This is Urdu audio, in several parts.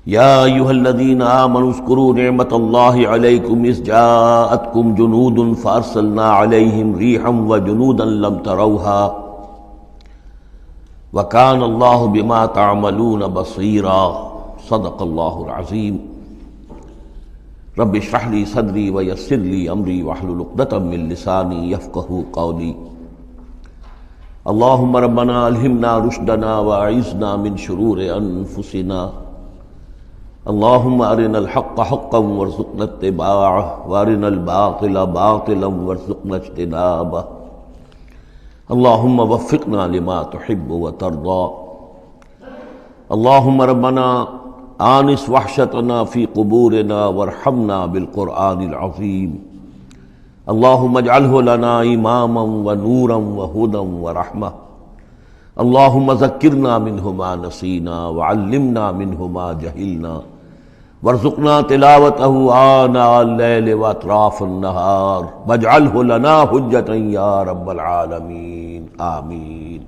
یا ایھا الذین آمنوا اذکروا نعمت اللہ علیکم اذ جاءتکم جنود فارسلنا علیہم ریحا وجنودا لم تروها وکان اللہ بما تعملون بصیرا صدق اللہ العظیم۔ رب اشرح لی صدری ویسر لی امری واحلل عقدۃ من لسانی یفقہوا قولی۔ اللہم ربنا الہمنا رشدنا واعذنا من شرور انفسنا، اللہم ارنا الحق حقا وارزقنا اتباعہ وارنا الباطل باطلا وارزقنا اجتنابہ، اللہم وفقنا لما تحب وترضى۔ اللہم ربنا آنس وحشتنا فی قبورنا وارحمنا بالقرآن العظیم، اللہم اجعلہ لنا اماما ونورا وہدا ورحمہ، اللہم ذکرنا منہ ما نسینا وعلمنا منہ ما جہلنا وارزقنا تلاوتہ آناء اللیل واطراف النہار واجعلہ لنا حجۃ یا رب العالمین آمین۔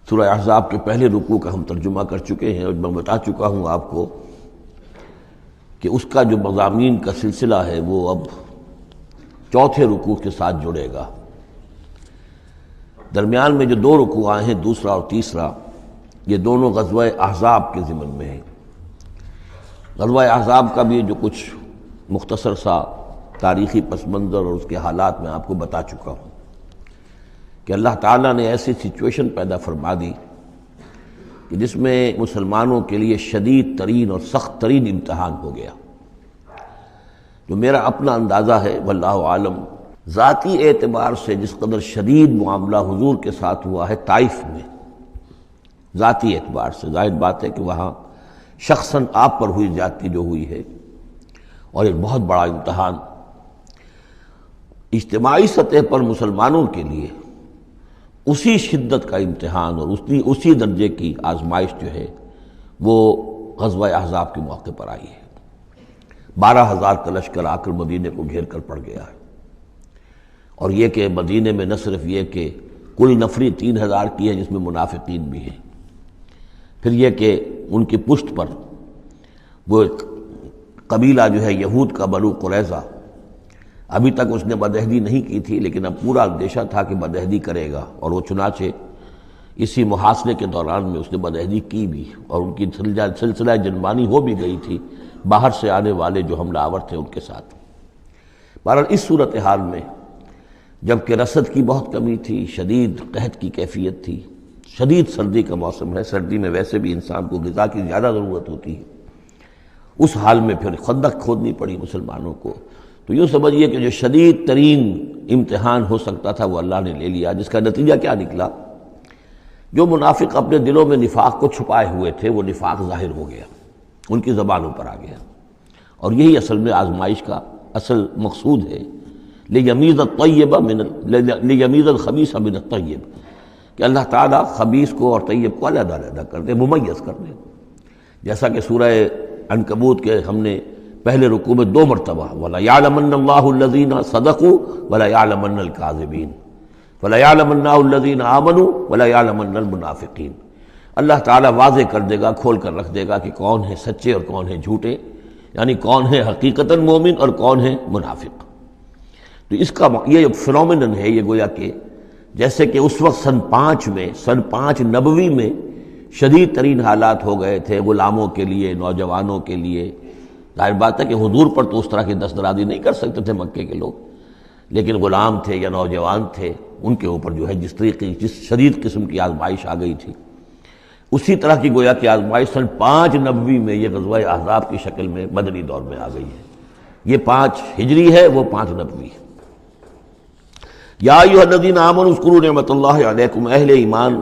سورہ احزاب کے پہلے رکوع کا ہم ترجمہ کر چکے ہیں اور میں بتا چکا ہوں آپ کو کہ اس کا جو مضامین کا سلسلہ ہے وہ اب چوتھے رکوع کے ساتھ جڑے گا۔ درمیان میں جو دو رکوع آئے ہیں، دوسرا اور تیسرا، یہ دونوں غزوہ احزاب کے ضمن میں ہیں۔ غزوہ احزاب کا بھی جو کچھ مختصر سا تاریخی پس منظر اور اس کے حالات میں آپ کو بتا چکا ہوں کہ اللہ تعالیٰ نے ایسی سچویشن پیدا فرما دی کہ جس میں مسلمانوں کے لیے شدید ترین اور سخت ترین امتحان ہو گیا۔ جو میرا اپنا اندازہ ہے واللہ عالم، ذاتی اعتبار سے جس قدر شدید معاملہ حضور کے ساتھ ہوا ہے طائف میں، ذاتی اعتبار سے ظاہر بات ہے کہ وہاں شخصاً آپ پر ہوئی زیادتی جو ہوئی ہے، اور ایک بہت بڑا امتحان اجتماعی سطح پر مسلمانوں کے لیے اسی شدت کا امتحان اور اسی درجے کی آزمائش جو ہے وہ غزوہ احزاب کے موقع پر آئی ہے۔ 12,000 کا لشکر آ کر مدینے کو گھیر کر پڑ گیا ہے، اور یہ کہ مدینے میں نہ صرف یہ کہ کل نفری 3,000 کی ہے جس میں منافقین بھی ہیں، پھر یہ کہ ان کی پشت پر وہ ایک قبیلہ جو ہے یہود کا بنو قریظہ، ابھی تک اس نے بدعہدی نہیں کی تھی لیکن اب پورا اندیشہ تھا کہ بدعہدی کرے گا، اور وہ چنانچہ اسی محاصرے کے دوران میں اس نے بدعہدی کی بھی، اور ان کی سلسلہ جنبانی ہو بھی گئی تھی باہر سے آنے والے جو حملہ آور تھے ان کے ساتھ۔ بہرحال اس صورتحال میں جبکہ رسد کی بہت کمی تھی، شدید قحط کی کیفیت تھی، شدید سردی کا موسم ہے، سردی میں ویسے بھی انسان کو غذا کی زیادہ ضرورت ہوتی ہے، اس حال میں پھر خندق کھودنی پڑی مسلمانوں کو۔ تو یوں سمجھیے کہ جو شدید ترین امتحان ہو سکتا تھا وہ اللہ نے لے لیا، جس کا نتیجہ کیا نکلا؟ جو منافق اپنے دلوں میں نفاق کو چھپائے ہوئے تھے وہ نفاق ظاہر ہو گیا، ان کی زبانوں پر آ گیا، اور یہی اصل میں آزمائش کا اصل مقصود ہے، لیمیز الخبیث من الطیب، کہ اللہ تعالیٰ خبیث کو اور طیب کو علیحدہ علیحدہ کر دے، ممیز کر دے۔ جیسا کہ سورہ عنکبوت کے ہم نے پہلے رکوع میں 2 مرتبہ وَلَيَعْلَمَنَّ اللَّهُ الَّذِينَ صَدَقُوا وَلَيَعْلَمَنَّ الْكَاذِبِينَ وَلَيَعْلَمَنَّ الَّذِينَ آمَنُوا وَلَيَعْلَمَنَّ الْمُنَافِقِينَ، اللہ تعالیٰ واضح کر دے گا، کھول کر رکھ دے گا کہ کون ہیں سچے اور کون ہیں جھوٹے، یعنی کون ہے حقیقتاً مومن اور کون ہے منافق۔ تو اس کا یہ فنومینن ہے، یہ گویا کہ جیسے کہ اس وقت سن 5 نبوی میں شدید ترین حالات ہو گئے تھے غلاموں کے لیے، نوجوانوں کے لیے۔ ظاہر بات ہے کہ حضور پر تو اس طرح کی دست درازی نہیں کر سکتے تھے مکے کے لوگ، لیکن غلام تھے یا نوجوان تھے، ان کے اوپر جو ہے جس شدید قسم کی آزمائش آ گئی تھی، اسی طرح کی گویا کہ آزمائش سن 5 نبوی میں یہ غزوہ احزاب کی شکل میں مدنی دور میں آ گئی ہے۔ یہ 5 ہجری ہے، وہ 5 نبوی ہے۔ یا ایھا الذین آمنوا اذکروا نعمت اللہ علیکم، اہل ایمان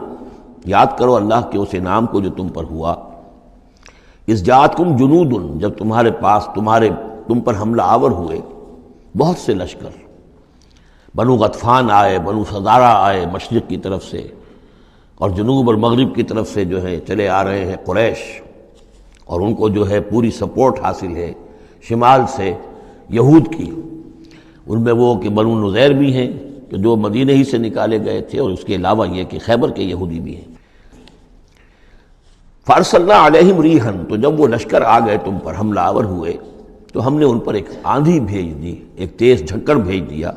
یاد کرو اللہ کے اس انعام کو جو تم پر ہوا۔ اذ جاءتکم جنود، جب تمہارے پاس تم پر حملہ آور ہوئے بہت سے لشکر، بنو غطفان آئے، بنو فزارہ آئے مشرق کی طرف سے، اور جنوب اور مغرب کی طرف سے جو ہے چلے آ رہے ہیں قریش، اور ان کو جو ہے پوری سپورٹ حاصل ہے شمال سے یہود کی، ان میں وہ کہ بنو نذیر بھی ہیں کہ جو مدینہ ہی سے نکالے گئے تھے، اور اس کے علاوہ یہ کہ خیبر کے یہودی بھی ہیں۔ فارسلنا علیہم ریحن، تو جب وہ لشکر آ گئے تم پر، حملہ آور ہوئے، تو ہم نے ان پر ایک آندھی بھیج دی، ایک تیز جھکڑ بھیج دیا،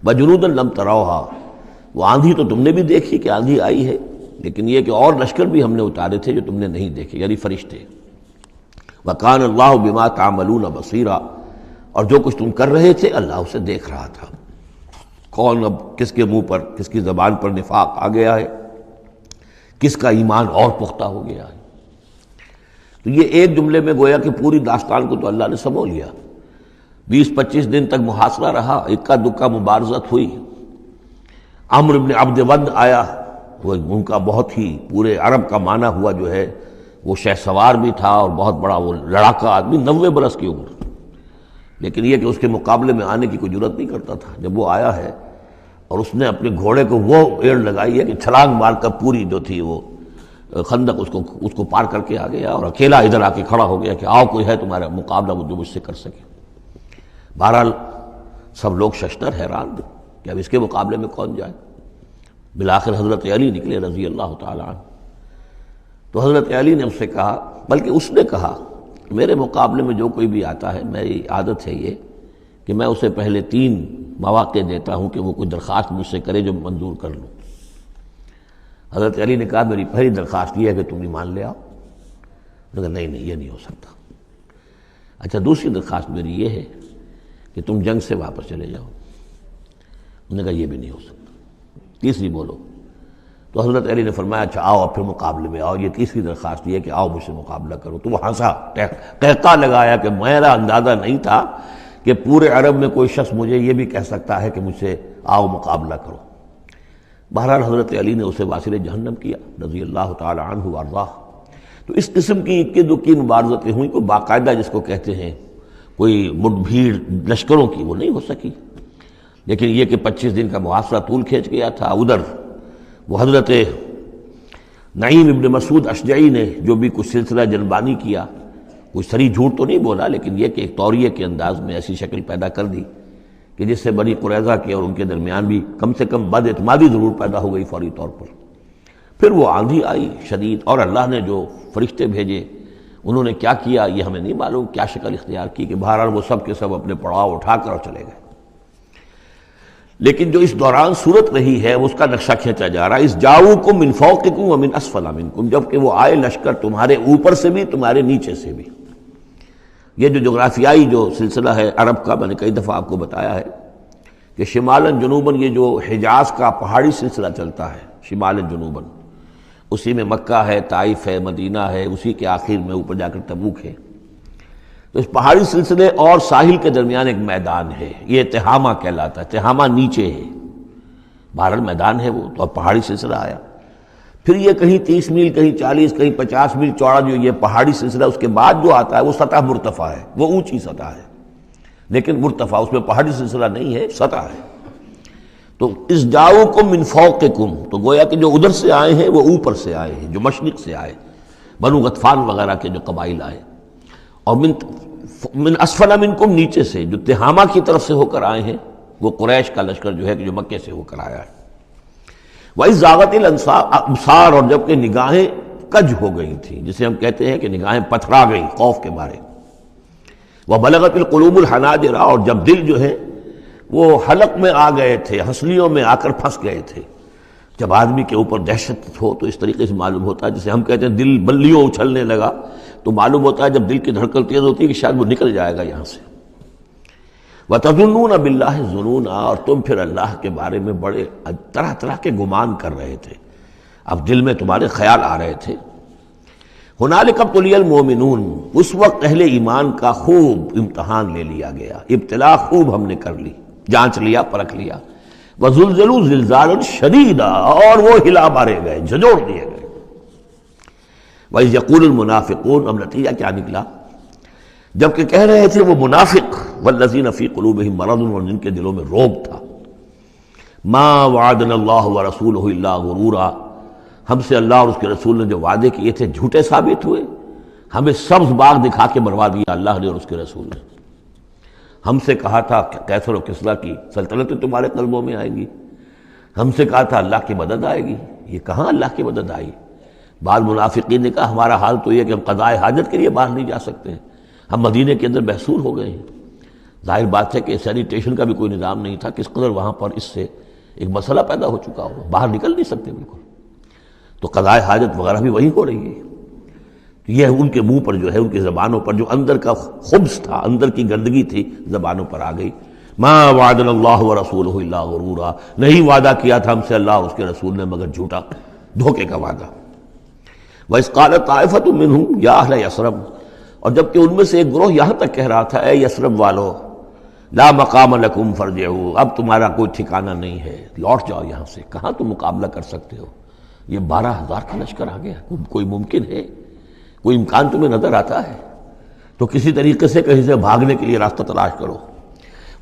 وجنودا لم تروہا، وہ آندھی تو تم نے بھی دیکھی کہ آندھی آئی ہے، لیکن یہ کہ اور لشکر بھی ہم نے اتارے تھے جو تم نے نہیں دیکھے، یعنی فرشتے۔ وَكَانَ اللَّهُ بِمَا تَعْمَلُونَ بَصِيرًا، اور جو کچھ تم کر رہے تھے اللہ اسے دیکھ رہا تھا۔ کون اب کس کے منہ پر، کس کی زبان پر نفاق آ گیا ہے، کس کا ایمان اور پختہ ہو گیا ہے۔ تو یہ ایک جملے میں گویا کہ پوری داستان کو تو اللہ نے سمو لیا۔ 20-25 دن تک محاصرہ رہا، اکا دکا مبارزت ہوئی۔ عمرو بن عبد ود آیا، وہ ان کا بہت ہی پورے عرب کا معنی ہوا جو ہے، وہ شہ سوار بھی تھا اور بہت بڑا وہ لڑاکا آدمی، 90 برس کی عمر، لیکن یہ کہ اس کے مقابلے میں آنے کی کوئی جرت نہیں کرتا تھا۔ جب وہ آیا ہے اور اس نے اپنے گھوڑے کو وہ ایڑ لگائی ہے کہ چھلانگ مار کر پوری جو تھی وہ خندق اس کو پار کر کے آ گیا، اور اکیلا ادھر آ کے کھڑا ہو گیا کہ آؤ کوئی ہے تمہارا مقابلہ جو مجھ سے کر سکے۔ بہرحال سب لوگ ششدر حیران تھے کہ اب اس کے مقابلے میں کون جائے۔ بالآخر حضرت علی نکلے رضی اللہ تعالیٰ عنہ، تو حضرت علی نے اس سے کہا، بلکہ اس نے کہا میرے مقابلے میں جو کوئی بھی آتا ہے، میری عادت ہے یہ کہ میں اسے پہلے 3 مواقع دیتا ہوں کہ وہ کوئی درخواست مجھ سے کرے جو منظور کر لوں۔ حضرت علی نے کہا میری پہلی درخواست یہ ہے کہ تم ایمان لے آؤ۔ انہوں نے کہا نہیں یہ نہیں ہو سکتا۔ اچھا دوسری درخواست میری یہ ہے کہ تم جنگ سے واپس چلے جاؤ۔ انہوں نے کہا یہ بھی نہیں ہو سکتا۔ تیسری بولو۔ تو حضرت علی نے فرمایا اچھا آؤ اب پھر مقابلے میں آؤ، یہ تیسری درخواست یہ ہے کہ آؤ مجھ سے مقابلہ کرو۔ تو وہ ہنسا، قہقہ لگایا کہ میرا اندازہ نہیں تھا کہ پورے عرب میں کوئی شخص مجھے یہ بھی کہہ سکتا ہے کہ مجھ سے آؤ مقابلہ کرو۔ بہرحال حضرت علی نے اسے واصل جہنم کیا رضی اللہ تعالی عنہ وارضاہ۔ تو اس قسم کی اکی دکی مبارزتیں ہوئیں، کوئی باقاعدہ جس کو کہتے ہیں کوئی مٹ بھیڑ لشکروں کی وہ نہیں ہو سکی، لیکن یہ کہ 25 دن کا محاصرہ طول کھینچ گیا تھا۔ ادھر وہ حضرت نعیم ابن مسعود اشجعی نے جو بھی کچھ سلسلہ جنبانی کیا، کوئی سری جھوٹ تو نہیں بولا، لیکن یہ کہ ایک طوریے کے انداز میں ایسی شکل پیدا کر دی کہ جس سے بنی قریظہ کے اور ان کے درمیان بھی کم سے کم بد اعتمادی ضرور پیدا ہو گئی فوری طور پر۔ پھر وہ آندھی آئی شدید، اور اللہ نے جو فرشتے بھیجے انہوں نے کیا کیا یہ ہمیں نہیں معلوم، کیا شکل اختیار کی کہ بہرحال وہ سب کے سب اپنے پڑاؤ اٹھا کر اور چلے گئے۔ لیکن جو اس دوران صورت رہی ہے اس کا نقشہ کھینچا جا رہا ہے، اس جاؤکم من فوقکم ومن اسفل منکم، جبکہ وہ آئے لشکر تمہارے اوپر سے بھی تمہارے نیچے سے بھی۔ یہ جو جغرافیائی جو سلسلہ ہے عرب کا، میں نے کئی دفعہ آپ کو بتایا ہے کہ شمالاً جنوباً یہ جو حجاز کا پہاڑی سلسلہ چلتا ہے شمالاً جنوباً، اسی میں مکہ ہے، طائف ہے، مدینہ ہے، اسی کے آخر میں اوپر جا کر تبوک ہے۔ تو اس پہاڑی سلسلے اور ساحل کے درمیان ایک میدان ہے، یہ تہامہ کہلاتا ہے، تہامہ نیچے ہے، بہرحال میدان ہے وہ، تو اب پہاڑی سلسلہ آیا۔ پھر یہ کہیں 30 میل، کہیں 40، کہیں 50 میل چوڑا جو یہ پہاڑی سلسلہ، اس کے بعد جو آتا ہے وہ سطح مرتفع ہے، وہ اونچی سطح ہے، لیکن مرتفع اس میں پہاڑی سلسلہ نہیں ہے، سطح ہے۔ تو اس جاؤکم من فوقکم، تو گویا کہ جو ادھر سے آئے ہیں وہ اوپر سے آئے ہیں، جو مشرق سے آئے، بنو غطفان وغیرہ کے جو قبائل آئے، اور من اسفل منکم نیچے سے جو تہامہ کی طرف سے ہو کر آئے ہیں وہ قریش کا لشکر جو ہے کہ جو مکے سے ہو کر آیا ہے۔ وَإِذْ زَاغَتِ الْأَبْصَارُ، اور جب کہ نگاہیں کج ہو گئی تھیں، جسے ہم کہتے ہیں کہ نگاہیں پتھرا گئیں خوف کے مارے۔ وَبَلَغَتِ الْقُلُوبُ الْحَنَاجِرَ، اور جب دل جو ہے وہ حلق میں آ گئے تھے، ہنسلیوں میں آ کر پھنس گئے تھے۔ جب آدمی کے اوپر دہشت ہو تو اس طریقے سے معلوم ہوتا ہے، جسے ہم کہتے ہیں دل بلیوں اچھلنے لگا، تو معلوم ہوتا ہے جب دل کی دھڑکن تیز ہوتی ہے کہ شاید وہ نکل جائے گا یہاں سے۔ وَتَظُنُّونَ بِاللَّهِ الظُّنُونَ، اور تم پھر اللہ کے بارے میں بڑے طرح طرح کے گمان کر رہے تھے، اب دل میں تمہارے خیال آ رہے تھے۔ هُنَالِكَ ابْتُلِيَ الْمُؤْمِنُونَ، اس وقت اہل ایمان کا خوب امتحان لے لیا گیا، ابتلا خوب ہم نے کر لی، جانچ لیا، پرکھ لیا۔ وَزُلْزِلُوا زِلْزَالًا شَدِيدًا، اور وہ ہلا مارے گئے، جھنجھوڑ دیے گئے۔ وَإِذْ يَقُولُ الْمُنَافِقُونَ، اب نتیجہ کیا نکلا؟ جبکہ کہہ رہے تھے وہ منافق، وَالَّذِينَ فِي قُلُوبِهِم مَرَضٌ، اور جن کے دلوں میں روگ تھا، مَا وَعَدَنَا اللَّهُ وَرَسُولُهُ إِلَّا غُرُورًا، ہم سے اللہ اور اس کے رسول نے جو وعدے کیے تھے جھوٹے ثابت ہوئے، ہمیں سبز باغ دکھا کے مروا دیا اللہ نے اور اس کے رسول نے۔ ہم سے کہا تھا کہ کیسر و کسریٰ کی سلطنتیں تمہارے قلبوں میں آئیں گی، ہم سے کہا تھا اللہ کی مدد آئے گی، یہ کہاں اللہ کی مدد آئی؟ بعض منافقین نے کہا ہمارا حال تو یہ کہ ہم قضاء حاجت کے لیے باہر نہیں جا سکتے ہیں، ہم مدینے کے اندر محصور ہو گئے ہیں۔ ظاہر بات ہے کہ سینیٹیشن کا بھی کوئی نظام نہیں تھا، کس قدر وہاں پر اس سے ایک مسئلہ پیدا ہو چکا ہو، باہر نکل نہیں سکتے بالکل، تو قضاء حاجت وغیرہ بھی وہی ہو رہی ہے۔ یہ ان کے منہ پر جو ہے، ان کی زبانوں پر جو اندر کا خبث تھا، اندر کی گندگی تھی، زبانوں پر آ گئی۔ ما وعدنا اللہ ورسولہ الا غرورا، نہیں وعدہ کیا تھا ہم سے اللہ اور اس کے رسول نے مگر جھوٹا، دھوکے کا وعدہ۔ وَإِذْ قَالَتْ طَائِفَةٌ مِّنْهُمْ يَا أَهْلَ يَثْرِبَ، اور جبکہ ان میں سے ایک گروہ یہاں تک کہہ رہا تھا اے یثرب والو، لا مقام لکم فارجعوا، اب تمہارا کوئی ٹھکانہ نہیں ہے، لوٹ جاؤ یہاں سے، کہاں تم مقابلہ کر سکتے ہو، یہ 12,000 کا لشکر آ گیا، کوئی ممکن ہے، کوئی امکان تمہیں نظر آتا ہے؟ تو کسی طریقے سے کہیں سے بھاگنے کے لیے راستہ تلاش کرو۔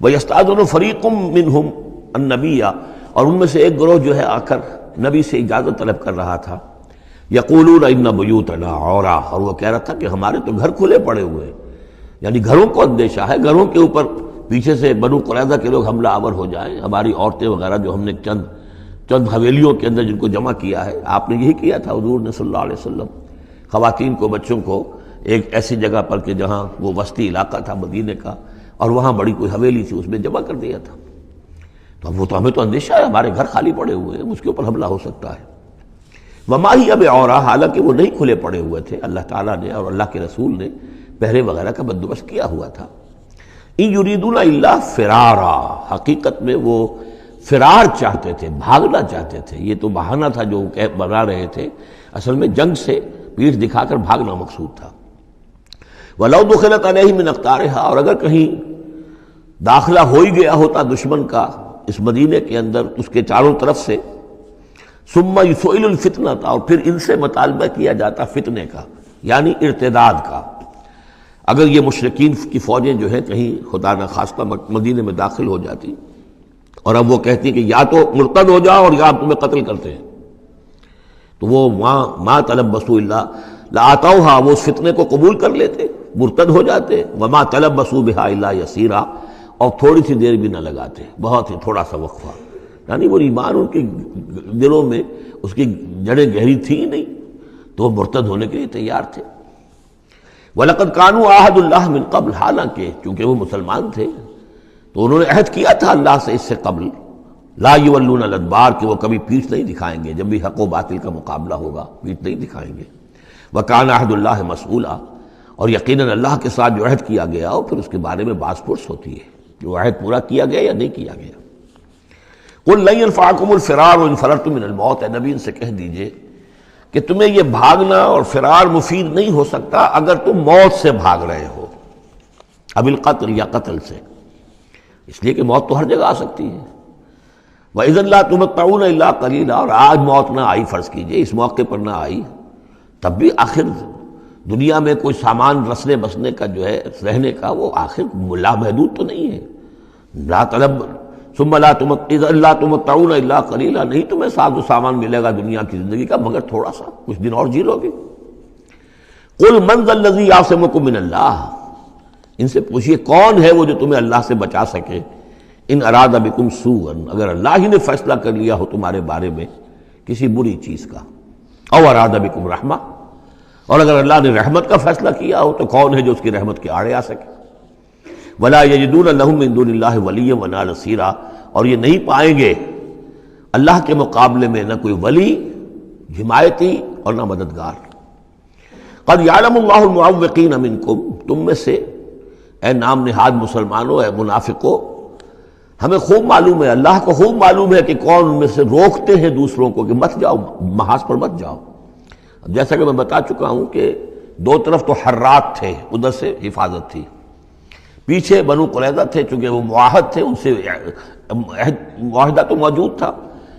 وَيَسْتَأْذِنُ فَرِيقٌ مِّنْهُمْ النَّبِيَّ، اور ان میں سے ایک گروہ جو ہے آ کر نبی سے اجازت طلب کر رہا تھا، یقولون ان بیوتنا عورا، اور وہ کہہ رہا تھا کہ ہمارے تو گھر کھلے پڑے ہوئے ہیں، یعنی گھروں کو اندیشہ ہے، گھروں کے اوپر پیچھے سے بنو قریظہ کے لوگ حملہ آور ہو جائیں، ہماری عورتیں وغیرہ جو ہم نے چند حویلیوں کے اندر جن کو جمع کیا ہے، آپ نے یہی کیا تھا حضور نے صلی اللہ علیہ وسلم، خواتین کو بچوں کو ایک ایسی جگہ پر کہ جہاں وہ وسطی علاقہ تھا مدینے کا، اور وہاں بڑی کوئی حویلی تھی اس میں جمع کر دیا تھا، تو اب وہ تو ہمیں تو اندیشہ ہے، ہمارے گھر خالی پڑے ہوئے ہیں، اس کے اوپر حملہ ہو سکتا ہے۔ وما ہی اب عورا، حالانکہ وہ نہیں کھلے پڑے ہوئے تھے، اللہ تعالیٰ نے اور اللہ کے رسول نے پہرے وغیرہ کا بندوبست کیا ہوا تھا۔ ان یریدون الا فرارا، حقیقت میں وہ فرار چاہتے تھے، بھاگنا چاہتے تھے، یہ تو بہانہ تھا جو بنا رہے تھے، اصل میں جنگ سے پیٹھ دکھا کر بھاگنا مقصود تھا۔ وَلَوْ دُخِلَتْ عَلَيْهِمْ مِنْ أَقْطَارِهَا، اور اگر کہیں داخلہ ہو ہی گیا ہوتا دشمن کا اس مدینے کے اندر اس کے چاروں طرف سے، ثُمَّ يُسْئِلُ الْفِتْنَةَ، اور پھر ان سے مطالبہ کیا جاتا فتنے کا، یعنی ارتداد کا۔ اگر یہ مشرکین کی فوجیں جو ہیں کہیں خدا نہ خواستہ مدینے میں داخل ہو جاتی اور اب وہ کہتی کہ یا تو مرتد ہو جاؤ اور یا تمہیں قتل کرتے ہیں، تو وہ ما تلبسوا الا لآتوها، وہ اس فتنے کو قبول کر لیتے، مرتد ہو جاتے، وما تلبسوا بها الا یسیرا، اور تھوڑی سی دیر بھی نہ لگاتے، بہت ہی تھوڑا سا وقفہ، یعنی وہ ایمان ان کے دلوں میں اس کی جڑیں گہری تھی نہیں، تو وہ مرتد ہونے کے لیے تیار تھے۔ وَلَقَدْ كَانُوا عَاهَدُوا اللَّهِ مِنْ قَبْلُ، حالانکہ چونکہ وہ مسلمان تھے تو انہوں نے عہد کیا تھا اللہ سے اس سے قبل، لا یولون الادبار، کہ وہ کبھی پیٹھ نہیں دکھائیں گے، جب بھی حق و باطل کا مقابلہ ہوگا پیٹھ نہیں دکھائیں گے۔ وَكَانَ عَهْدُ اللَّهِ مَسْئُولًا، اور یقیناً اللہ کے ساتھ جو عہد کیا گیا اور پھر اس کے بارے میں باز پرس ہوتی ہے کہ وہ عہد پورا کیا گیا یا نہیں کیا گیا۔ قُلْ لَن يَنفَعَكُمُ الْفِرَارُ إِنْ فَرَرْتُم مِّنَ الْمَوْتِ، اے نبی ان سے کہہ دیجئے کہ تمہیں یہ بھاگنا اور فرار مفید نہیں ہو سکتا اگر تم موت سے بھاگ رہے ہو، اب القتل یا قتل سے، اس لیے کہ موت تو ہر جگہ آ سکتی ہے۔ وَإِذًا لَا تُمَتَّعُونَ إِلَّا قَلِيلًا، اور آج موت نہ آئی، فرض کیجئے اس موقع پر نہ آئی، تب بھی آخر دنیا میں کوئی سامان رسنے بسنے کا جو ہے رہنے کا وہ آخر لامحدود تو نہیں ہے۔ لا طلب ثم لا تمتعون الا قلیلا، نہیں تمہیں ساز و سامان ملے گا دنیا کی زندگی کا مگر تھوڑا سا، کچھ دن اور جی لو گے۔ قل من ذا الذی یعصمکم من اللہ، ان سے پوچھئے کون ہے وہ جو تمہیں اللہ سے بچا سکے، ان اراد بکم سوءا، اگر اللہ ہی نے فیصلہ کر لیا ہو تمہارے بارے میں کسی بری چیز کا، او اراد بکم رحمہ، اور اگر اللہ نے رحمت کا فیصلہ کیا ہو تو کون ہے جو اس کی رحمت کے آڑے آ سکے۔ ولا یجدون لهم من دون اللہ ولیا ولا نصیرا، اور یہ نہیں پائیں گے اللہ کے مقابلے میں نہ کوئی ولی، حمایتی اور نہ مددگار۔ قد یعلم اللہ المعوقین منکم، تم میں سے اے نام نہاد مسلمانوں، اے منافقوں، ہمیں خوب معلوم ہے، اللہ کو خوب معلوم ہے کہ کون ان میں سے روکتے ہیں دوسروں کو کہ مت جاؤ، محاذ پر مت جاؤ۔ جیسا کہ میں بتا چکا ہوں کہ دو طرف تو حرات تھے، ادھر سے حفاظت تھی، پیچھے بنو قریظہ تھے، چونکہ وہ معاہد تھے، ان سے معاہدہ تو موجود تھا،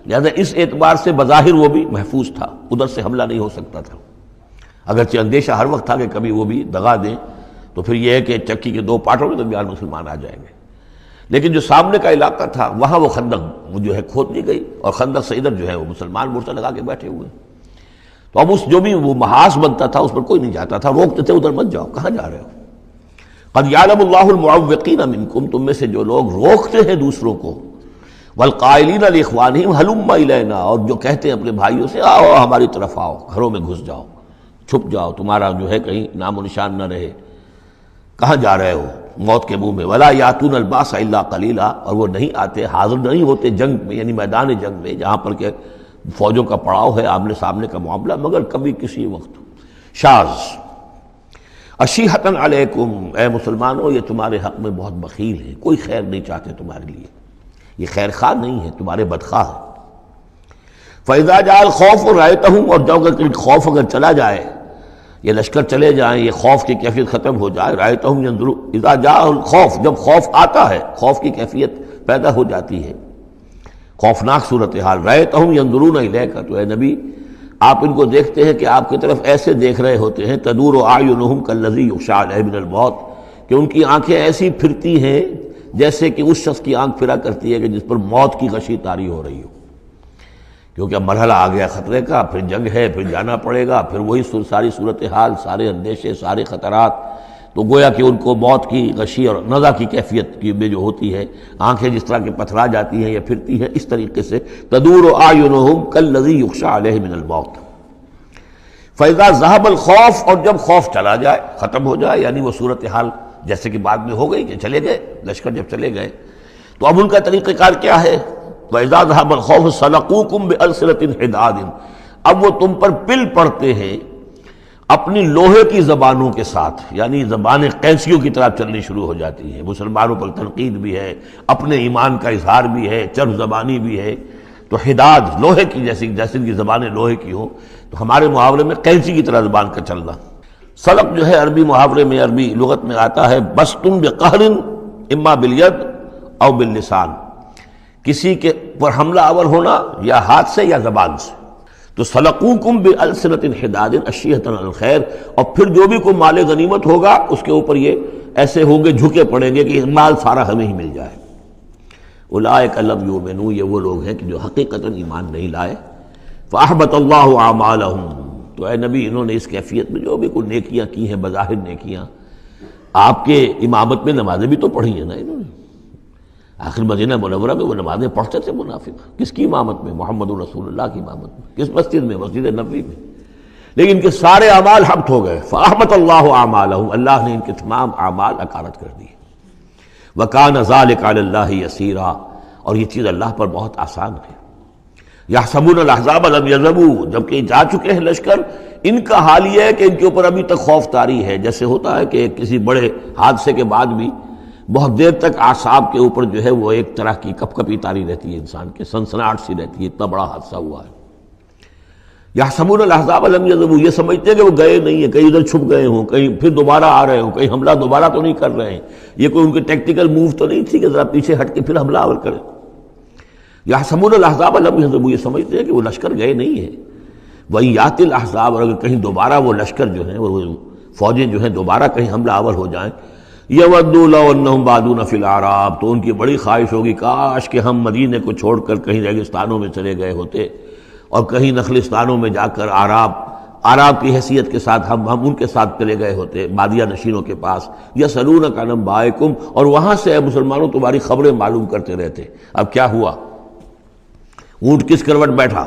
لہذا اس اعتبار سے بظاہر وہ بھی محفوظ تھا، ادھر سے حملہ نہیں ہو سکتا تھا، اگرچہ اندیشہ ہر وقت تھا کہ کبھی وہ بھی دغا دیں تو پھر یہ ہے کہ چکی کے دو پارٹوں کے درمیان مسلمان آ جائیں گے۔ لیکن جو سامنے کا علاقہ تھا وہاں وہ خندق جو ہے کھود دی گئی، اور خندق سے ادھر جو ہے وہ مسلمان مورچہ لگا کے بیٹھے ہوئے، تو اب اس جو بھی وہ محاذ بنتا تھا اس پر کوئی نہیں جاتا تھا، روکتے تھے ادھر مت جاؤ، کہاں جا رہے ہو۔ قد یعلم اللہ المعوقین منکم، تم میں سے جو لوگ روکتے ہیں دوسروں کو، والقائلین لاخوانہم ہلم الینا، اور جو کہتے ہیں اپنے بھائیوں سے آؤ ہماری طرف آؤ، گھروں میں گھس جاؤ، چھپ جاؤ، تمہارا جو ہے کہیں نام و نشان نہ رہے، کہاں جا رہے ہو موت کے منہ میں۔ ولا یاتون الباس الا قلیلا، اور وہ نہیں آتے، حاضر نہیں ہوتے جنگ میں، یعنی میدان جنگ میں جہاں پر کہ فوجوں کا پڑاؤ ہے، آمنے سامنے کا معاملہ، مگر کبھی کسی وقت۔ شاذ اشیحۃ علیکم، اے مسلمانوں یہ تمہارے حق میں بہت بخیل ہے، کوئی خیر نہیں چاہتے تمہارے لیے، یہ خیر خواہ نہیں ہے، تمہارے بدخواہ ہے۔ فَإِذَا جَاءَ الْخَوْفُ رَأَيْتَهُمْ، اور جب خوف اگر چلا جائے، یہ لشکر چلے جائیں، یہ خوف کی کیفیت ختم ہو جائے، رأيتهم ينظرون، اذا جاء الخوف، جب خوف آتا ہے، خوف کی کیفیت پیدا ہو جاتی ہے، خوفناک صورتحال، رأيتهم ينظرون إليك، تو اے نبی آپ ان کو دیکھتے ہیں کہ آپ کی طرف ایسے دیکھ رہے ہوتے ہیں، تدور اعینہم کالذی یغشی علیہ من الموت، کہ ان کی آنکھیں ایسی پھرتی ہیں جیسے کہ اس شخص کی آنکھ پھرا کرتی ہے کہ جس پر موت کی غشی طاری ہو رہی ہو، کیونکہ اب مرحلہ آ گیا خطرے کا، پھر جنگ ہے، پھر جانا پڑے گا، پھر وہی ساری صورتحال، سارے اندیشے، سارے خطرات، تو گویا کہ ان کو موت کی غشی اور نزع کی کیفیت کی میں جو ہوتی ہے، آنکھیں جس طرح کے پتھرا جاتی ہیں یا پھرتی ہیں، اس طریقے سے تدور اعینہم کالذی یغشی علیہ من الموت۔ فاذا ذهب الخوف، اور جب خوف چلا جائے، ختم ہو جائے، یعنی وہ صورتحال جیسے کہ بعد میں ہو گئی کہ چلے گئے لشکر، جب چلے گئے تو اب ان کا طریقہ کار کیا ہے؟ وَإِذَا ذَهَبَ الْخَوْفُ سَلَقُوكُمْ بِأَلْسِنَةٍ حِدَادٍ، اب وہ تم پر پل پڑتے ہیں اپنی لوہے کی زبانوں کے ساتھ، یعنی زبانیں قینچیوں کی طرح چلنی شروع ہو جاتی ہیں، مسلمانوں پر تنقید بھی ہے، اپنے ایمان کا اظہار بھی ہے، چرب زبانی بھی ہے، تو حداد لوہے کی جیسے ان کی زبانیں لوہے کی ہوں، تو ہمارے محاورے میں قینچی کی طرح زبان کا چلنا۔ سلق جو ہے عربی محاورے میں، عربی لغت میں آتا ہے بسطن بقہر اما بالید او باللسان، کسی کے پر حملہ آور ہونا یا ہاتھ سے یا زبان سے۔ تو سلقوکم بالسنۃ حداد اشیۃ علی الخیر، اور پھر جو بھی کوئی مال غنیمت ہوگا اس کے اوپر یہ ایسے ہوں گے، جھکے پڑیں گے کہ مال سارا ہمیں ہی مل جائے۔ اولئک لم یؤمنوا، یہ وہ لوگ ہیں کہ جو حقیقتاً ایمان نہیں لائے۔ فاحبط اللہ اعمالہم، تو اے نبی انہوں نے اس کیفیت میں جو بھی کوئی نیکیاں کی ہیں، بظاہر نیکیاں، آپ کے امامت میں نمازیں بھی تو پڑھی ہیں نا انہوں نے، آخر مدینہ منورہ میں وہ نمازیں پڑھتے تھے منافق، کس کی امامت میں؟ محمد رسول اللہ کی امامت میں، کس مسجد میں؟ مسجد نبوی میں، لیکن ان کے سارے اعمال حبط ہو گئے۔ فاحبط اللہ اعمالہم، اللہ نے ان کے تمام اعمال اکارت کر دیے۔ وکان ذلک علی اللہ یسیرا، اور یہ چیز اللہ پر بہت آسان ہے۔ یحسبون الاحزاب لم یذهبوا، جبکہ جا چکے ہیں لشکر، ان کا حال یہ ہے کہ ان کے اوپر ابھی تک خوف طاری ہے، جیسے ہوتا ہے کہ کسی بڑے حادثے کے بعد بھی بہت دیر تک اعصاب کے اوپر جو ہے وہ ایک طرح کی کپ کپی طاری رہتی ہے، انسان کے سنسناہٹ سی رہتی ہے، اتنا بڑا حادثہ ہوا ہے۔ یحسبون الاحزاب لم یذهبوا، یہ سمجھتے ہیں کہ وہ گئے نہیں ہیں، کہیں ادھر چھپ گئے ہوں، کہیں پھر دوبارہ آ رہے ہوں، کہیں حملہ دوبارہ تو نہیں کر رہے ہیں، یہ کوئی ان کے ٹیکٹیکل موو تو نہیں تھی کہ ذرا پیچھے ہٹ کے پھر حملہ آور کریں۔ یحسبون الاحزاب لم یذهبوا، یہ سمجھتے ہیں کہ وہ لشکر گئے نہیں ہیں۔ وَإِن یأتی الاحزاب، اور اگر کہیں دوبارہ وہ لشکر جو ہیں، وہ فوجیں جو ہیں دوبارہ کہیں حملہ آور ہو جائیں، یودوا لو انہم بادون فی الاعراب، تو ان کی بڑی خواہش ہوگی کاش کہ ہم مدینے کو چھوڑ کر کہیں ریگستانوں میں چلے گئے ہوتے، اور کہیں نخلستانوں میں جا کر عراب کی حیثیت کے ساتھ ہم ان کے ساتھ چلے گئے ہوتے، بادیہ نشینوں کے پاس۔ یسألونک عن انبائکم، اور وہاں سے اے مسلمانوں تمہاری خبریں معلوم کرتے رہتے، اب کیا ہوا، اونٹ کس کروٹ بیٹھا۔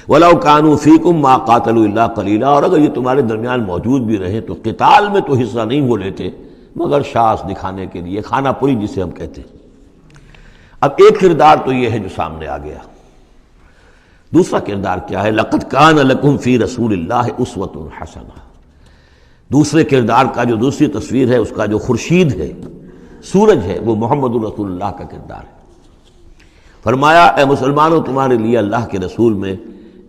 وَلَوْ كَانُوا فِيكُمْ مَا قَاتَلُوا إِلَّا قَلِيلًا، اور اگر یہ تمہارے درمیان موجود بھی رہے تو قتال میں تو حصہ نہیں وہ لیتے مگر شاس دکھانے کے لیے، خانہ پوری جسے ہم کہتے ہیں۔ اب ایک کردار تو یہ ہے جو سامنے آ گیا، دوسرا کردار کیا ہے؟ لَقَدْ كَانَ لَكُمْ فِي رَسُولِ اللَّهِ أُسْوَةٌ حَسَنَةٌ، دوسرے کردار کا جو دوسری تصویر ہے، اس کا جو خورشید ہے، سورج ہے، وہ محمد رسول اللہ کا کردار ہے۔ فرمایا اے مسلمانوں تمہارے لیے اللہ کے رسول میں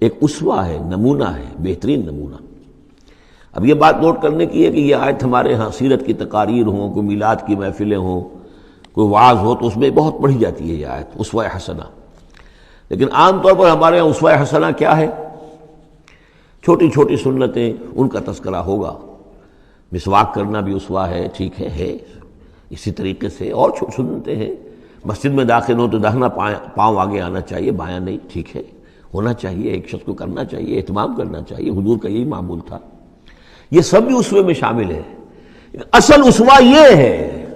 ایک اسوہ ہے، نمونہ ہے، بہترین نمونہ۔ اب یہ بات نوٹ کرنے کی ہے کہ یہ آیت ہمارے ہاں سیرت کی تقاریر ہوں، کوئی میلاد کی محفلیں ہوں، کوئی وعظ ہو، تو اس میں بہت پڑھی جاتی ہے یہ آیت اسوہ حسنہ، لیکن عام طور پر ہمارے ہاں اسوہ حسنہ کیا ہے؟ چھوٹی چھوٹی سنتیں، ان کا تذکرہ ہوگا۔ مسواک کرنا بھی اسوہ ہے، ٹھیک ہے، اسی طریقے سے اور سنتیں ہیں۔ مسجد میں داخل ہو تو داہنا پاؤں آگے آنا چاہیے، بایاں نہیں، ٹھیک ہے، ہونا چاہیے، ایک شخص کو کرنا چاہیے، اہتمام کرنا چاہیے، حضور کا یہی معمول تھا۔ یہ سب بھی اسوے میں شامل ہے۔ اصل اسوہ یہ ہے،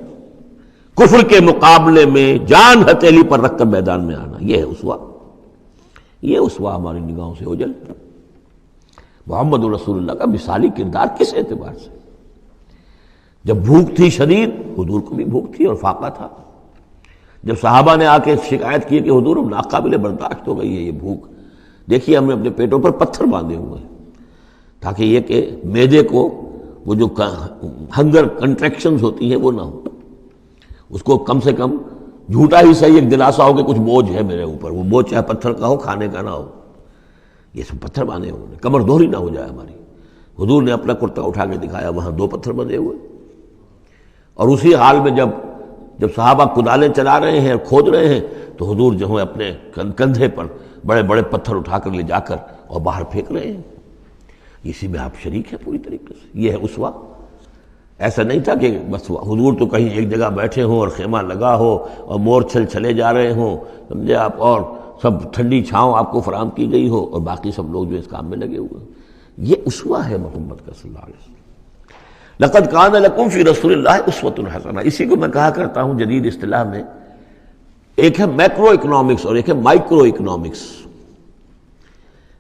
کفر کے مقابلے میں جان ہتھیلی پر رکھ کر میدان میں آنا، یہ ہے اسوہ، یہ اسوہ ہماری نگاہوں سے اوجھل۔ محمد رسول اللہ کا مثالی کردار کس اعتبار سے؟ جب بھوک تھی شدید، حضور کو بھی بھوک تھی اور فاقہ تھا۔ جب صحابہ نے آ کے شکایت کی کہ حضور ناقابل برداشت ہو گئی ہے یہ بھوک، دیکھیے ہم نے اپنے پیٹوں پر پتھر باندھے ہوئے ہیں تاکہ یہ کہ معدے کو وہ جو ہنگر کنٹریکشنز ہوتی ہیں وہ نہ ہو، اس کو کم سے کم جھوٹا ہی صحیح ایک دلاسا ہو کہ کچھ بوجھ ہے میرے اوپر، وہ بوجھ چاہے پتھر کا ہو کھانے کا نہ ہو، یہ سب پتھر باندھے ہوئے، کمر دوہری نہ ہو جائے ہماری۔ حضور نے اپنا کرتا اٹھا کے دکھایا، وہاں 2 پتھر بندھے ہوئے، اور اسی حال میں جب صحابہ کدالیں چلا رہے ہیں اور کھود رہے ہیں تو حضور جو ہے اپنے کندھے پر بڑے بڑے پتھر اٹھا کر لے جا کر اور باہر پھینک رہے ہیں۔ اسی میں آپ شریک ہیں پوری طریقے سے، یہ ہے اسوہ۔ ایسا نہیں تھا کہ بس حضور تو کہیں ایک جگہ بیٹھے ہوں اور خیمہ لگا ہو اور مورچھل چلے جا رہے ہوں، سمجھے آپ، اور سب ٹھنڈی چھاؤں آپ کو فراہم کی گئی ہو اور باقی سب لوگ جو اس کام میں لگے ہوئے ہیں۔ یہ اسوہ ہے محمد کا صلی اللہ علیہ وسلم۔ لقد کان لکم فی رسول اللہ اسوۃ حسنہ، اسی کو میں کہا کرتا ہوں جدید اصطلاح میں ایک ہے میکرو اکنامکس اور ایک ہے مائکرو اکنامکس۔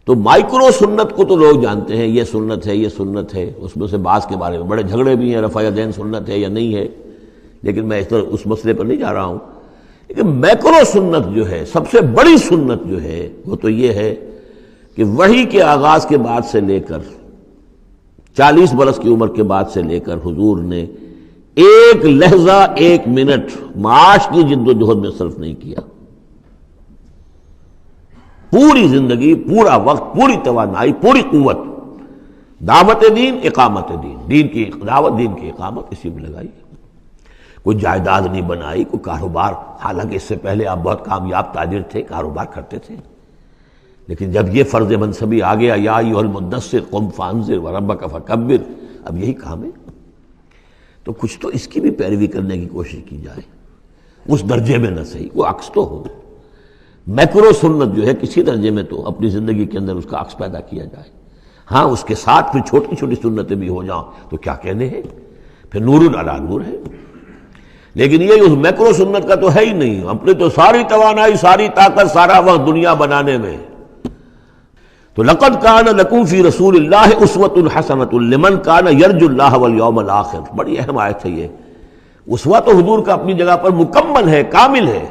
تو مائکرو سنت کو تو لوگ جانتے ہیں، یہ سنت ہے، یہ سنت ہے، اس میں سے بعض کے بارے میں بڑے جھگڑے بھی ہیں، رفع یدین سنت ہے یا نہیں ہے، لیکن میں اس مسئلے پر نہیں جا رہا ہوں۔ لیکن میکرو سنت جو ہے، سب سے بڑی سنت جو ہے، وہ تو یہ ہے کہ وحی کے آغاز کے بعد سے لے کر 40 برس کی عمر کے بعد سے لے کر حضور نے ایک لحظہ، ایک منٹ معاش کی جد و جہد میں صرف نہیں کیا۔ پوری زندگی، پورا وقت، پوری توانائی، پوری قوت دعوت دین، اقامت دین، دین کی دعوت، دین کی اقامت اسی میں لگائی۔ کوئی جائیداد نہیں بنائی، کوئی کاروبار، حالانکہ اس سے پہلے آپ بہت کامیاب تاجر تھے، کاروبار کرتے تھے، لیکن جب یہ فرض منصبی آ گیا، یا ایھا المدثر قم فانذر وربک فکبر، اب یہی کام ہے، تو کچھ تو اس کی بھی پیروی کرنے کی کوشش کی جائے، اس درجے میں نہ صحیح، وہ عکس تو ہو۔ میکرو سنت جو ہے کسی درجے میں تو اپنی زندگی کے اندر اس کا عکس پیدا کیا جائے، ہاں اس کے ساتھ پھر چھوٹی چھوٹی سنتیں بھی ہو جاؤں تو کیا کہنے ہیں، پھر نور علی نور ہے۔ لیکن یہ اس میکرو سنت کا تو ہے ہی نہیں، اپنے تو ساری توانائی، ساری طاقت، سارا وقت دنیا بنانے میں۔ تو لقد کان لکم فی رسول اللہ اسوۃ حسنۃ لمن کان یرجو اللہ والیوم الآخر، بڑی اہم آیت ہے یہ۔ اسوہ تو حضور کا اپنی جگہ پر مکمل ہے، کامل ہے،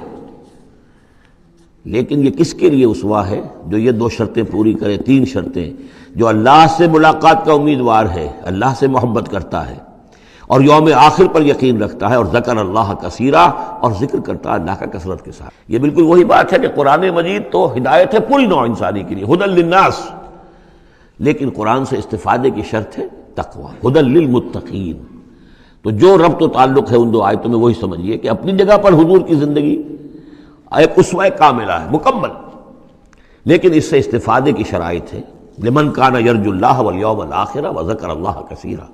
لیکن یہ کس کے لیے اسوہ ہے؟ جو یہ 2 شرطیں پوری کرے، 3 شرطیں، جو اللہ سے ملاقات کا امیدوار ہے، اللہ سے محبت کرتا ہے اور یوم آخر پر یقین رکھتا ہے، اور ذکر اللہ کثیرا، اور ذکر کرتا ہے اللہ کا کثرت کے ساتھ۔ یہ بالکل وہی بات ہے کہ قرآن مجید تو ہدایت ہے پوری نوع انسانی کے لیے، ھدی للناس، لیکن قرآن سے استفادے کی شرط ہے تقوی، ھدی للمتقین۔ تو جو ربط و تعلق ہے ان 2 آیتوں میں وہی سمجھیے کہ اپنی جگہ پر حضور کی زندگی ایک اسوہ کاملہ ہے، مکمل، لیکن اس سے استفادے کی شرائط ہے، لمن کان یرجو اللہ والیوم الآخر وذکر اللہ کثیرا۔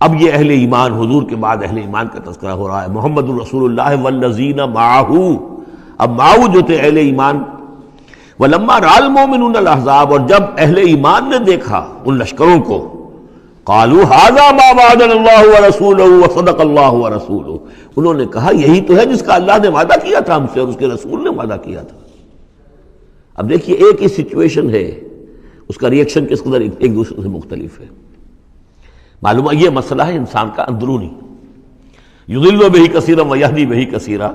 اب یہ اہل ایمان، حضور کے بعد اہل ایمان کا تذکرہ ہو رہا ہے، محمد الرسول اللہ والذین معہ، اب معہ جو تھے اہل ایمان، ولما رأى المؤمنون الاحزاب، اور جب اہل ایمان نے دیکھا ان لشکروں کو، قالوا هذا ما وعدنا اللہ ورسولہ وصدق اللہ ورسولہ، انہوں نے کہا یہی تو ہے جس کا اللہ نے وعدہ کیا تھا ہم سے اور اس کے رسول نے وعدہ کیا تھا۔ اب دیکھیے ایک ہی سچویشن ہے، اس کا ریئیکشن کس قدر ایک دوسرے سے مختلف ہے۔ معلوم ہے یہ مسئلہ ہے انسان کا اندرونی، یضل بہ کثیرا ویہدی بہ کثیرا،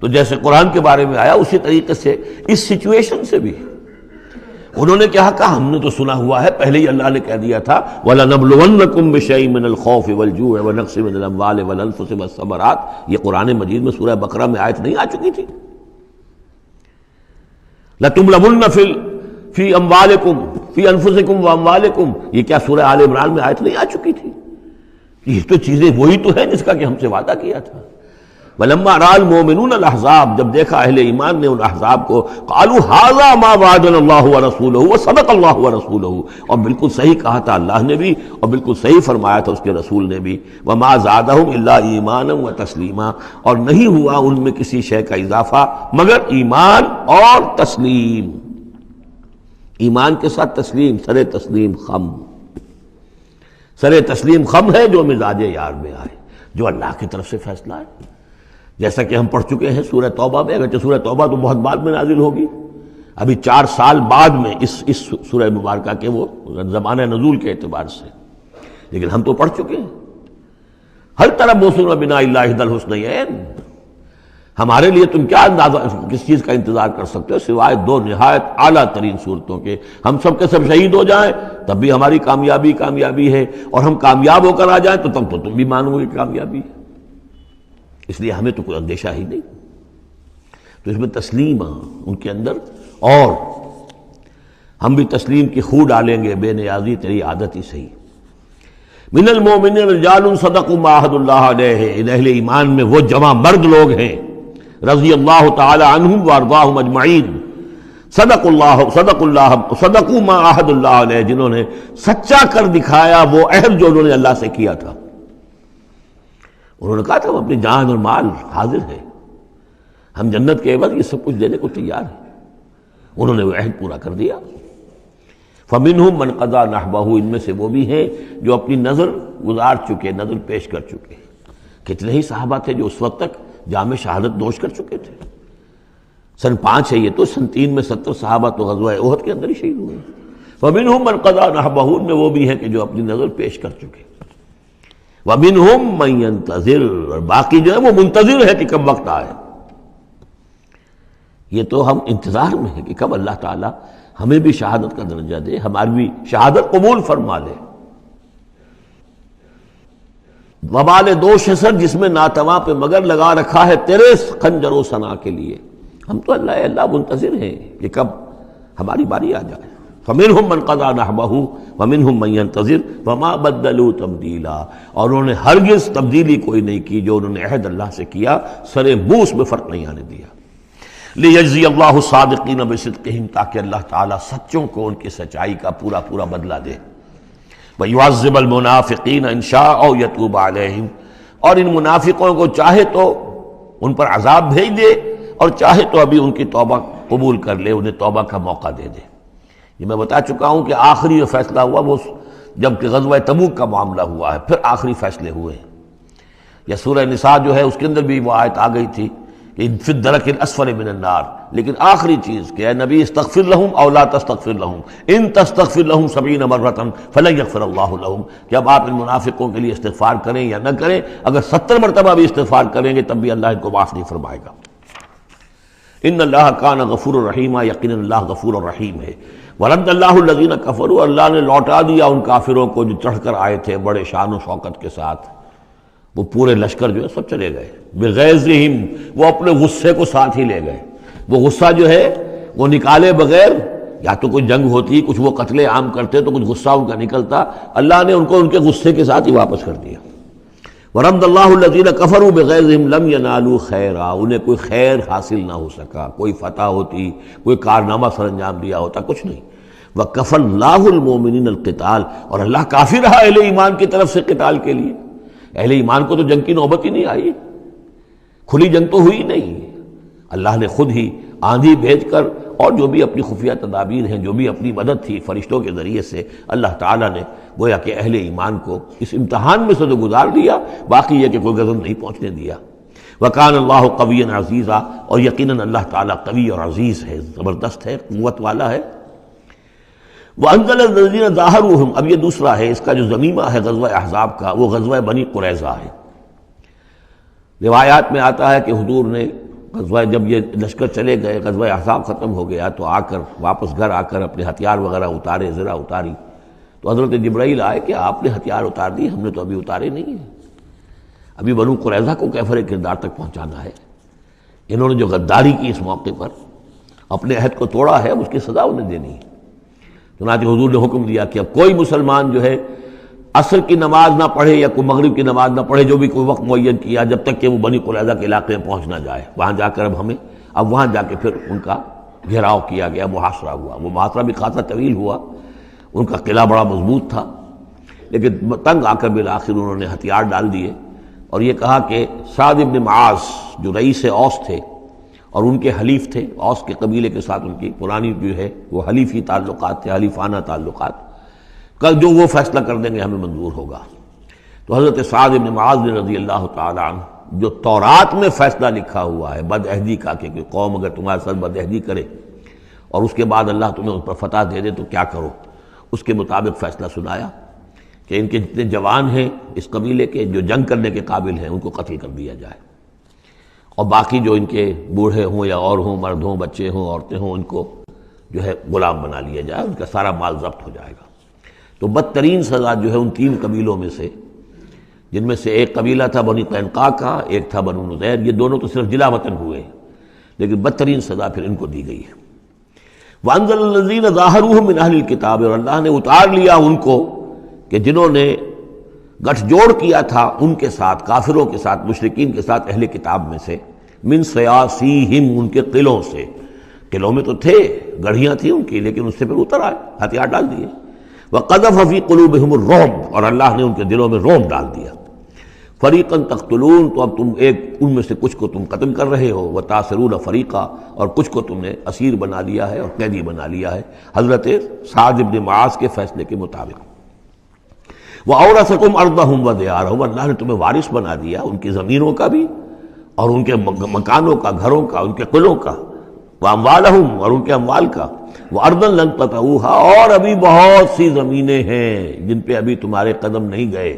تو جیسے قرآن کے بارے میں آیا اسی طریقے سے اس سچویشن سے بھی انہوں نے کیا کہا، ہم نے تو سنا ہوا ہے، پہلے ہی اللہ نے کہہ دیا تھا وَلَنَبْلُوَنَّكُمْ بِشَيْءٍ مِّنَ الْخَوْفِ وَالْجُوعِ وَنَقْصٍ مِّنَ الْأَمْوَالِ وَالْأَنفُسِ وَالثَّمَرَاتِ، یہ قرآن مجید میں سورہ بقرہ میں آیت نہیں آ چکی تھی؟ لَتُبْلَوُنَّ فِي أَمْوَالِكُمْ فِي أَنفُسِكُمْ وَأَمْوَالِكُمْ، یہ کیا سورہ آل عمران میں آیت نہیں آ چکی تھی؟ یہ تو چیزیں وہی تو ہیں جس کا کہ ہم سے وعدہ کیا تھا۔ وَلَمَّا رَأَى الْمُؤْمِنُونَ الْأَحْزَابَ، جب دیکھا اہل ایمان نے ان احزاب کو، قالوا هذا ما وعدنا اللہ ورسولہ وصدق اللہ ورسولہ، اور بالکل صحیح کہا تھا اللہ نے بھی اور بالکل صحیح فرمایا تھا اس کے رسول نے بھی، وما زادہم الا ایمانا وتسلیما، اور نہیں ہوا ان میں کسی شے کا اضافہ مگر ایمان اور تسلیم، ایمان کے ساتھ تسلیم، سر تسلیم خم، سر تسلیم خم ہے جو مزاج یار میں آئے، جو اللہ کی طرف سے فیصلہ ہے۔ جیسا کہ ہم پڑھ چکے ہیں سورہ توبہ میں، اگرچہ سورہ توبہ تو بہت بعد میں نازل ہوگی، ابھی 4 سال بعد میں اس سورہ مبارکہ کے وہ زمانہ نزول کے اعتبار سے، لیکن ہم تو پڑھ چکے ہیں ہر طرح موسم بنا اللہ احد الحسنیین۔ ہمارے لیے تم کیا اندازہ کس چیز کا انتظار کر سکتے ہو سوائے 2 نہایت اعلیٰ ترین صورتوں کے؟ ہم سب کے سب شہید ہو جائیں تب بھی ہماری کامیابی ہے، اور ہم کامیاب ہو کر آ جائیں تو تب تو تم بھی مانو گے کامیابی ہے۔ اس لیے ہمیں تو کوئی اندیشہ ہی نہیں۔ تو اس میں تسلیم ان کے اندر، اور ہم بھی تسلیم کی خو ڈالیں گے، بے نیازی تیری عادت ہی صحیح۔ من المؤمنین رجال صدقوا ما عاہدوا اللہ علیہ، ان اہل ایمان میں وہ جمع مرد لوگ ہیں رضی اللہ تعالی عنہم وارضاہم اجمعین، صدقوا ما عاہدوا اللہ علیہ، جنہوں نے سچا کر دکھایا وہ عہد جو انہوں نے اللہ سے کیا تھا۔ انہوں نے کہا تھا ہم اپنی جان اور مال حاضر ہے، ہم جنت کے عوض یہ سب کچھ دینے کو تیار ہیں، انہوں نے وہ عہد پورا کر دیا۔ فَمِنْهُمْ مَنْ قَضَى نَحْبَهُ، ان میں سے وہ بھی ہیں جو اپنی نظر گزار چکے، نظر پیش کر چکے۔ کتنے ہی صحابہ تھے جو اس وقت تک جام شہادت نوش کر چکے تھے۔ سن 5 ہے یہ تو، سن 3 میں 70 صحابہ تو غزوہ احد کے اندر ہی شہید ہوئے۔ فَمِنْهُمْ مَنْ قَضَى نَحْبَهُ، ان میں وہ بھی ہیں کہ جو اپنی نظر پیش کر چکے۔ وَمِنْهُمْ مَنْ يَنْتَظِرُ، اور باقی جو ہے وہ منتظر ہے کہ کب وقت آئے۔ یہ تو ہم انتظار میں ہیں کہ کب اللہ تعالیٰ ہمیں بھی شہادت کا درجہ دے، ہماری بھی شہادت قبول فرما لے۔ وبال دوش ہے سر جس میں ناتواں پہ مگر لگا رکھا ہے تیرے خنجر و ثنا کے لیے۔ ہم تو اللہ منتظر ہیں کہ کب ہماری باری آ جائے۔ فَمِنْهُمْ مَنْ قَضَى نَحْبَهُ وَمِنْهُمْ مَنْ يَنْتَظِرُ وَمَا بَدَّلُوا تَبْدِيلًا، اور انہوں نے ہرگز تبدیلی کوئی نہیں کی جو انہوں نے عہد اللہ سے کیا، سرے بوس میں فرق نہیں آنے دیا۔ لِيَجْزِيَ اللَّهُ الصَّادِقِينَ بِصِدْقِهِمْ، تاکہ اللہ تعالیٰ سچوں کو ان کی سچائی کا پورا بدلہ دے۔ وَيُعَذِّبَ الْمُنَافِقِينَ إِن شَاءَ أَوْ يَتُوبَ عَلَيْهِمْ، اور ان منافقوں کو چاہے تو ان پر عذاب بھیج دے، اور چاہے تو ابھی ان کی توبہ قبول کر لے، انہیں توبہ کا موقع دے دے۔ یہ میں بتا چکا ہوں کہ آخری جو فیصلہ ہوا وہ جب کہ غزوہ تبوک کا معاملہ ہوا ہے، پھر آخری فیصلے ہوئے ہیں۔ یا سورہ نساء جو ہے اس کے اندر بھی وہ آیت آ گئی تھی کہ فی الدرک الاسفل من النار، لیکن آخری چیز کہ اے نبی استغفر لہم او لا تستغفر لہم ان تستغفر لہم 70 مرۃ فلن یغفر اللہ لہم، کہ اب آپ ان منافقوں کے لیے استغفار کریں یا نہ کریں، اگر 70 مرتبہ بھی استغفار کریں گے تب بھی اللہ ان کو معاف نہیں فرمائے گا۔ ان اللہ کان غفور الرحیم، یقینا اللہ غفور الرحیم ہے۔ ورد اللہ الذین کفروا، اللہ نے لوٹا دیا ان کافروں کو جو چڑھ کر آئے تھے بڑے شان و شوکت کے ساتھ، وہ پورے لشکر جو ہے سب چلے گئے بغیظہم، وہ اپنے غصے کو ساتھ ہی لے گئے۔ وہ غصہ جو ہے وہ نکالے بغیر، یا تو کوئی جنگ ہوتی، کچھ وہ قتل عام کرتے تو کچھ غصہ ان کا نکلتا، اللہ نے ان کو ان کے غصے کے ساتھ ہی واپس کر دیا۔ ورد اللہ الذین کفروا بغیظہم لم ینالوا خیرا، انہیں کوئی خیر حاصل نہ ہو سکا، کوئی فتح ہوتی، کوئی کارنامہ سر انجام دیا ہوتا، کچھ نہیں۔ وکفى اللہ المؤمنین القتال، اور اللہ کافی رہا اہل ایمان کی طرف سے قتال کے لیے۔ اہل ایمان کو تو جنگ کی نوبت ہی نہیں آئی، کھلی جنگ تو ہوئی نہیں، اللہ نے خود ہی آندھی بھیج کر اور جو بھی اپنی خفیہ تدابیر ہیں، جو بھی اپنی مدد تھی فرشتوں کے ذریعے سے، اللہ تعالیٰ نے گویا کہ اہل ایمان کو اس امتحان میں سے تو گزار دیا، باقی یہ کہ کوئی غضب نہیں پہنچنے دیا۔ وَكَانَ اللَّهُ قَوِيًّا عَزِيزًا، اور یقیناً اللہ تعالیٰ قوی اور عزیز ہے، زبردست ہے، قوت والا ہے۔ وَأَنزَلَ الَّذِينَ ظَاهَرُوهُمْ، اب یہ دوسرا ہے، اس کا جو ضمیمہ ہے غزوہ احزاب کا، وہ غزوہ بنی قریظہ ہے۔ روایات میں آتا ہے کہ حضور نے غزوہ، جب یہ لشکر چلے گئے، غزوہ احزاب ختم ہو گیا، تو آ کر واپس گھر آ کر اپنے ہتھیار وغیرہ اتارے، زرہ اتاری، تو حضرت جبرائیل آئے کہ آپ نے ہتھیار اتار دی، ہم نے تو ابھی اتارے نہیں ہیں، ابھی بنو قریظہ کو کیفر کردار تک پہنچانا ہے۔ انہوں نے جو غداری کی اس موقع پر، اپنے عہد کو توڑا ہے، اس کی سزا انہیں دینی ہے۔ چنانچہ حضور نے حکم دیا کہ اب کوئی مسلمان جو ہے عصر کی نماز نہ پڑھے یا کوئی مغرب کی نماز نہ پڑھے، جو بھی کوئی وقت معین کیا، جب تک کہ وہ بنی قریظہ کے علاقے میں پہنچ نہ جائے۔ وہاں جا کر اب وہاں جا کے پھر ان کا گھیراؤ کیا گیا، محاصرہ ہوا۔ وہ محاصرہ بھی خاصا طویل ہوا، ان کا قلعہ بڑا مضبوط تھا، لیکن تنگ آ کر بالآخر انہوں نے ہتھیار ڈال دیے، اور یہ کہا کہ سعد بن معاذ جو رئیس اوس تھے اور ان کے حلیف تھے، اوس کے قبیلے کے ساتھ ان کی پرانی جو ہے وہ حلیفی تعلقات تھے، حلیفانہ تعلقات، کل جو وہ فیصلہ کر دیں گے ہمیں منظور ہوگا۔ تو حضرت سعد بن معاذ رضی اللہ تعالی عنہ جو تورات میں فیصلہ لکھا ہوا ہے بد عہدی کا کہ کوئی قوم اگر تمہارے ساتھ بد عہدی کرے اور اس کے بعد اللہ تمہیں اس پر فتح دے دے تو کیا کرو، اس کے مطابق فیصلہ سنایا کہ ان کے جتنے جوان ہیں اس قبیلے کے جو جنگ کرنے کے قابل ہیں ان کو قتل کر دیا جائے، اور باقی جو ان کے بوڑھے ہوں یا اور ہوں، مرد ہوں، بچے ہوں، عورتیں ہوں، ان کو جو ہے غلام بنا لیا جائے، ان کا سارا مال ضبط ہو جائے گا۔ تو بدترین سزا جو ہے ان تین قبیلوں میں سے، جن میں سے ایک قبیلہ تھا بنی قینقاع کا، ایک تھا بنو نضیر، یہ دونوں تو صرف جلا وطن ہوئے ہیں، لیکن بدترین سزا پھر ان کو دی گئی ہے۔ وَأَنزَلَ الَّذِينَ ظَاهَرُوهُم مِّنْ أَهْلِ الْكِتَابِ، اور اللہ نے اتار لیا ان کو کہ جنہوں نے گٹھ جوڑ کیا تھا ان کے ساتھ، کافروں کے ساتھ، مشرکین کے ساتھ اہل کتاب میں سے، من سیاسیہم، ان کے قلعوں سے، قلعوں میں تو تھے، گڑھیاں تھیں ان کی، لیکن اس سے پھر اتر آئے، ہتھیار ڈال دیے۔ وَقَذَفَ فِي قُلُوبِهِمُ الرُّعْبَ، اور اللہ نے ان کے دلوں میں رعب ڈال دیا۔ فریقاً تقتلون، تو اب تم ایک ان میں سے کچھ کو تم قتل کر رہے ہو، وتاسرون فریقا، اور کچھ کو تم نے اسیر بنا لیا ہے اور قیدی بنا لیا ہے حضرت سعد بن معاذ کے فیصلے کے مطابق۔ وَأَوْرَثَكُمْ أَرْضَهُمْ وَدِيَارَهُمْ، اللہ نے تمہیں وارث بنا دیا ان کی زمینوں کا بھی اور ان کے مکانوں کا، گھروں کا، ان کے قلعوں کا، وَأَمْوَالَهُمْ، اور ان کے اموال کا، وَأَرْضًا لَّن تَطَئُوهَا، اور ابھی بہت سی زمینیں ہیں جن پہ ابھی تمہارے قدم نہیں گئے،